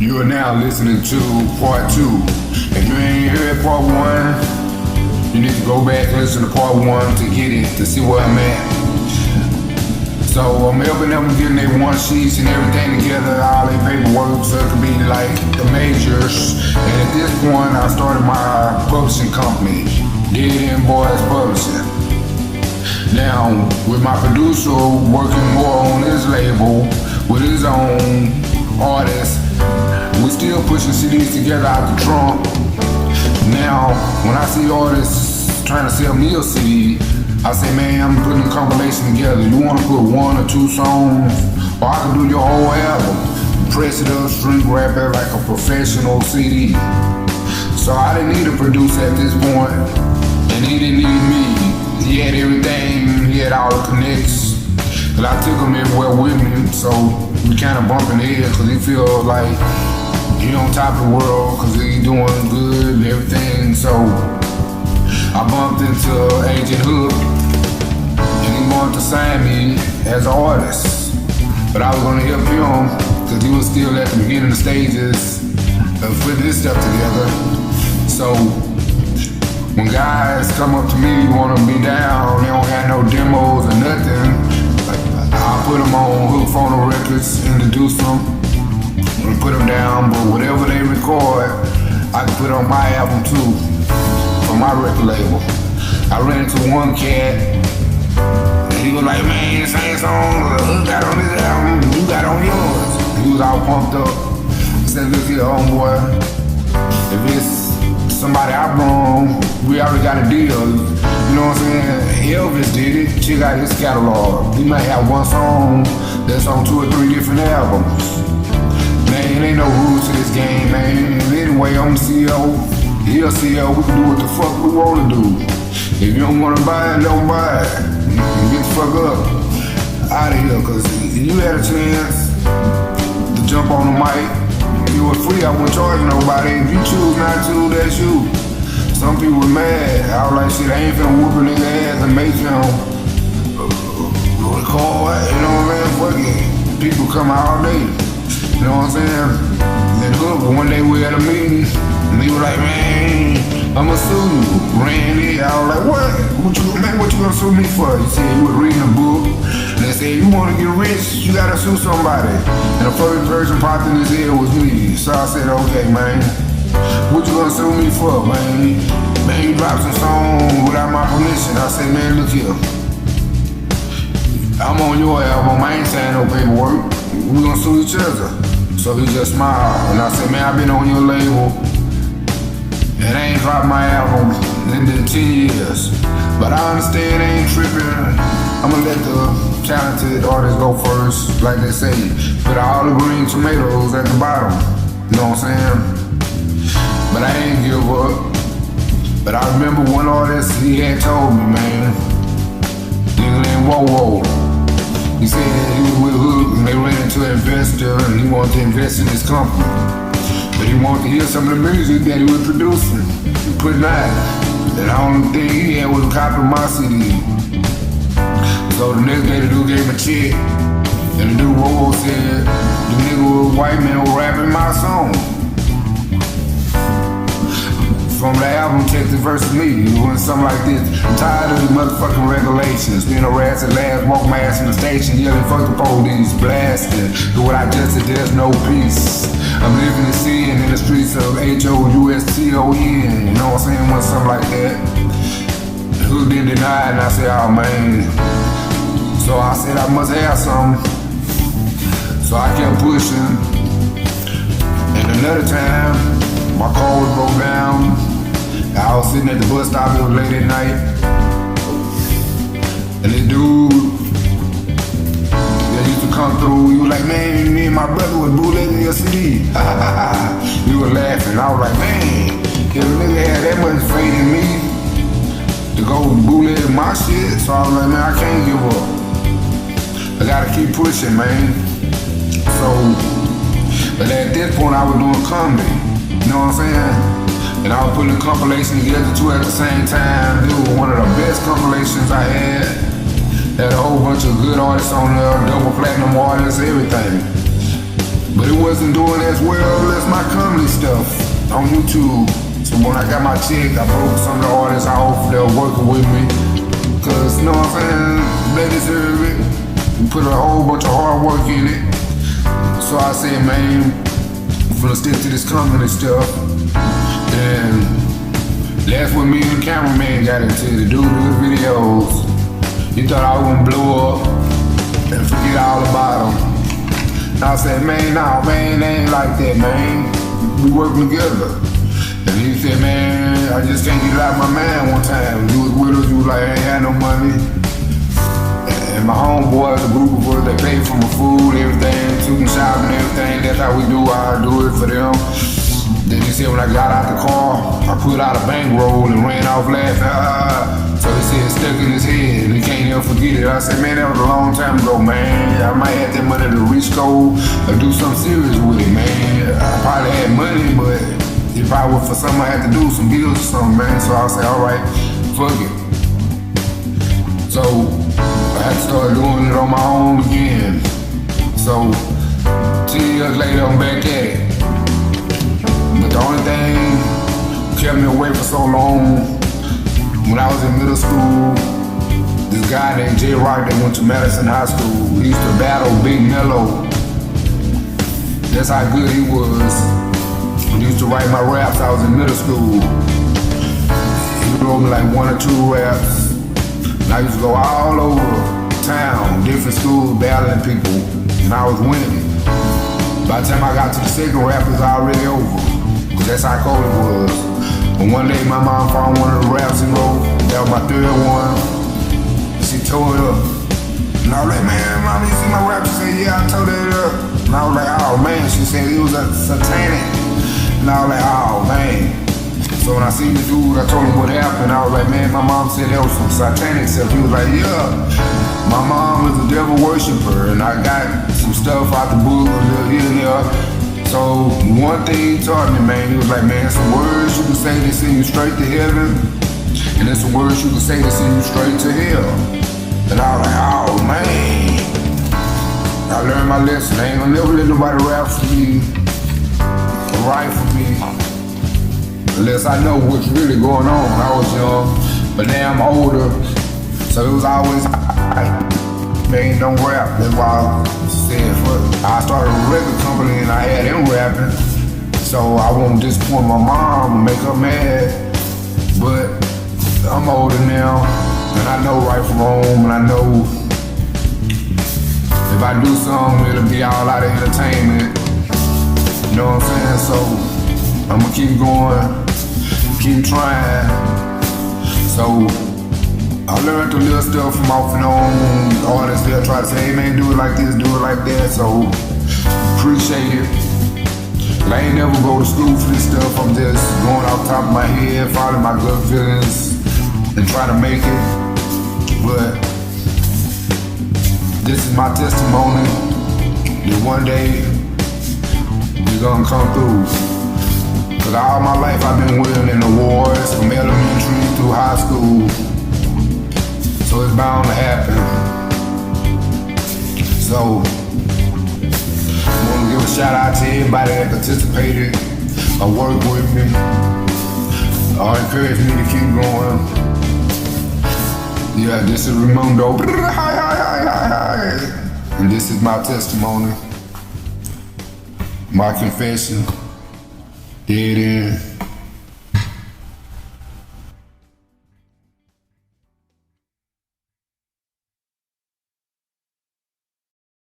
You are now listening to part 2. If you ain't heard part 1, you need to go back and listen to part 1 to get it, to see where I'm at. So I'm helping them getting their one sheets and everything together, all their paperwork, so it can be like the majors. And at this point, I started my publishing company, Dead End Boys Publishing. Now, with my producer working more on his label, with his own artists, we still pushing CDs together out the trunk. Now, when I see artists trying to sell me a CD, I say, man, I'm putting a compilation together. You want to put 1 or 2 songs, or I can do your whole album. Press it up, shrink wrap it like a professional CD. So I didn't need a producer at this point, and he didn't need me. He had everything, he had all the connects, and I took him everywhere with me, so we kind of bumping heads, because he feels like he on top of the world, because he doing good and everything. So I bumped into Agent Hook, and he wanted to sign me as an artist, but I was going to help him, because he was still at the beginning stages of putting this stuff together. So when guys come up to me, want to be down, they don't have no demos or nothing, I'll put them on Hook Phono Records, introduce them, and put them down. But whatever they record, I can put on my album too, for my record label. I ran into one cat, and he was like, man, same song Hook got on his album, you got on yours. He was all pumped up. I said, look here, homeboy, if it's somebody I brung, we already got a deal. You know what I'm saying? Elvis did it. Check out his catalog. He might have one song that's on 2 or 3 different albums. Man, ain't no rules to this game, man. Anyway, I'm the CEO. He'll CEO. We can do what the fuck we want to do. If you don't want to buy it, don't buy it. Get the fuck up out of here. Cause if you had a chance to jump on the mic, you were free. I wouldn't charge nobody. If you choose not to, that's you. Some people were mad. I was like, shit, I ain't finna whoop a nigga ass and make him record. You know what I'm saying? Fuck it. People come out all day. You know what I'm saying? Then Hook, one day we had a meeting, and he was like, man, I'ma sue you. Randy, I was like, what? What you gonna sue me for? He said you was reading a book, and they said, you wanna get rich, you gotta sue somebody. And the first person popped in his head was me. So I said, okay, man. What you gonna sue me for, man? Man, you dropped some song without my permission. I said, man, look here. I'm on your album, I ain't signing no paperwork. We gonna sue each other. So he just smiled, and I said, man, I've been on your label, and I ain't dropped my album in 10 years. But I understand they ain't tripping. I'ma let the talented artists go first, like they say. Put all the green tomatoes at the bottom. You know what I'm saying? But I ain't give up. But I remember one artist, he had told me, man, nigga named Whoa. He said that he was with Hook and they ran into an investor and he wanted to invest in his company. But he wanted to hear some of the music that he was producing and putting out. And the only thing he had was a copy of my CD. So the next day the dude gave him a check, and the dude Whoa said the nigga was a white man was rapping my song. From the album, Texas versus Me, it went something like this. I'm tired of these motherfucking regulations. Being harassed at last, walk my ass in the station, yelling, fuck the police, blasting. Do what I just said, there's no peace. I'm living in sin in the streets of Houston, you know what I'm saying? Went something like that. Hook didn't deny it, and I said, oh man. So I said, I must have something. So I kept pushing. And another time, my car was broke down. I was sitting at the bus stop, it was late at night. And this dude that used to come through, he was like, man, me and my brother was bootlegging your CD. He was laughing. I was like, man, if a nigga had that much faith in me to go bootleg my shit, so I was like, man, I can't give up. I gotta keep pushing, man. So, but at this point I was doing comedy. You know what I'm saying? And I was putting a compilation together too at the same time. It was one of the best compilations I had. Had a whole bunch of good artists on there, double platinum artists, everything. But it wasn't doing as well as my comedy stuff on YouTube. So when I got my check, I broke some of the artists off that were working with me. Cause, you know what I'm saying, they deserve it. We put a whole bunch of hard work in it. So I said, man, I'm gonna stick to this comedy stuff. And that's what me and the cameraman got into, to do the videos. He thought I was gonna blow up and forget all about him. And I said, man, nah, man, they ain't like that, man. We working together. And he said, man, I just can't get it out of my mind one time. You was with us, you was like, I ain't had no money. And my homeboys, a group of us, they paid for my food, everything, took me shopping, everything. That's how we do, I do it for them. Then he said when I got out the car, I put out a bankroll and ran off laughing. So he said, stuck in his head, and he can't ever forget it. I said, man, that was a long time ago, man. I might have that money to Risco or do something serious with it, man. I probably had money, but it probably was for something I had to do, some bills or something, man. So I said, all right, fuck it. So I had to start doing it on my own again. So 10 years later, I'm back at it. But the only thing kept me away for so long, when I was in middle school, this guy named J. Rock that went to Madison High School, he used to battle Big Mello. That's how good he was. He used to write my raps. I was in middle school. He wrote me like 1 or 2 raps. And I used to go all over town, different schools, battling people, and I was winning. By the time I got to the second rap, it was already over. Cause that's how cold it was. And one day my mom found one of the raps he wrote. That was my 3rd one. And she tore it up. And I was like, man, mom, you see my rap? She said, yeah, I tore that up. And I was like, oh man. She said it was a satanic. And I was like, oh man. So when I seen the dude, I told him what happened. I was like, man, my mom said that was some satanic stuff. He was like, yeah. My mom is a devil worshiper, and I got some stuff out the book, a little here and there. So one thing he taught me, man, he was like, man, some words you can say that send you straight to heaven, and there's some words you can say that send you straight to hell. And I was like, oh man, I learned my lesson. I ain't gonna never let nobody rap for me, or write for me, unless I know what's really going on. When I was young, but now I'm older, so it was always, man, don't rap. That's why I said, I started a record company and I had him rapping. So I won't disappoint my mom and make her mad. But I'm older now, and I know right from wrong, and I know if I do something, it'll be all out of entertainment. You know what I'm saying? So I'm gonna keep going, keep trying. So I learned a little stuff from off and on. Artists, they'll try to say, hey man, do it like this, do it like that. So appreciate it. I ain't never go to school for this stuff. I'm just going off the top of my head, following my gut feelings and trying to make it. But this is my testimony that one day we're gonna come through. Cause all my life I've been winning in awards from elementary through high school. So it's bound to happen. So I want to give a shout out to everybody that participated or worked with me or encouraged me to keep going. Yeah, this is Raimundo. And this is my testimony. My confession. Dead end.